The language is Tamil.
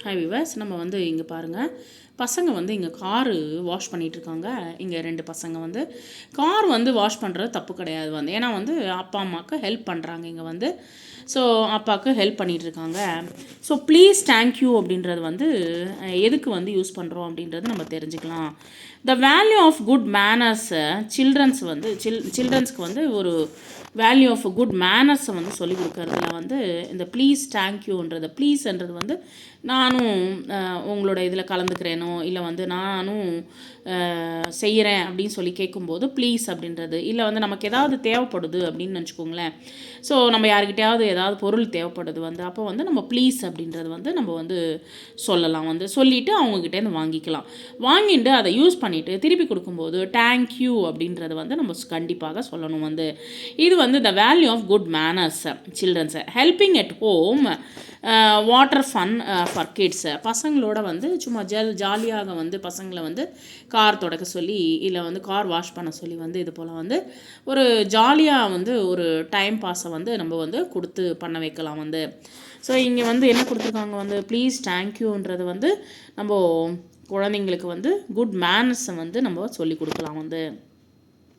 ஹாய் விவர்ஸ், நம்ம வந்து இங்கே பாருங்கள், பசங்க வந்து இங்கே காரு வாஷ் பண்ணிகிட்ருக்காங்க. இங்கே 2 பசங்க வந்து கார் வந்து வாஷ் பண்ணுறது தப்பு கிடையாது வந்து. ஏன்னா வந்து அப்பா அம்மாவுக்கு ஹெல்ப் பண்ணுறாங்க இங்கே வந்து. ஸோ அப்பாவுக்கு ஹெல்ப் பண்ணிகிட்ருக்காங்க. ஸோ ப்ளீஸ் தேங்க்யூ அப்படின்றது வந்து எதுக்கு வந்து யூஸ் பண்ணுறோம் அப்படின்றது நம்ம தெரிஞ்சுக்கலாம். The value of good manners childrens வந்து சில்ட்ரன்ஸ்க்கு வந்து ஒரு வேல்யூ ஆஃப் குட் மேனர்ஸை வந்து சொல்லிக் கொடுக்கறதுல வந்து இந்த ப்ளீஸ் தேங்க்யூன்றது ப்ளீஸ்ன்றது வந்து நானும் உங்களோட இதில் கலந்துக்கிறேனோ இல்லை வந்து நானும் செய்கிறேன் அப்படின்னு சொல்லி கேட்கும்போது ப்ளீஸ் அப்படின்றது, இல்லை வந்து நமக்கு ஏதாவது தேவைப்படுது அப்படின்னு நினச்சிக்கோங்களேன். ஸோ நம்ம யார்கிட்டையாவது ஏதாவது பொருள் தேவைப்படுது வந்து, அப்போ வந்து நம்ம ப்ளீஸ் அப்படின்றது வந்து நம்ம வந்து சொல்லலாம் வந்து. சொல்லிவிட்டு அவங்கக்கிட்டேருந்து வாங்கிக்கலாம். வாங்கிட்டு அதை யூஸ் பண்ணிவிட்டு திருப்பி கொடுக்கும்போது தேங்க்யூ அப்படின்றது வந்து நம்ம கண்டிப்பாக சொல்லணும் வந்து. இது வந்து the value of good manners சில்ட்ரன்ஸை. Helping at home, water fun for kids. பசங்களோட வந்து சும்மா ஜாலியாக வந்து பசங்களை வந்து கார் துடைக்க சொல்லி இல்லை வந்து கார் வாஷ் பண்ண சொல்லி வந்து இது போல் வந்து ஒரு ஜாலியாக வந்து ஒரு டைம் பாஸை வந்து நம்ம வந்து கொடுத்து பண்ண வைக்கலாம் வந்து. ஸோ இங்கே வந்து என்ன கொடுத்துருக்காங்க வந்து ப்ளீஸ் தேங்க்யூன்றது வந்து நம்ம குழந்தைங்களுக்கு வந்து குட் மேனர்ஸை வந்து நம்ம சொல்லி கொடுக்கலாம் வந்து.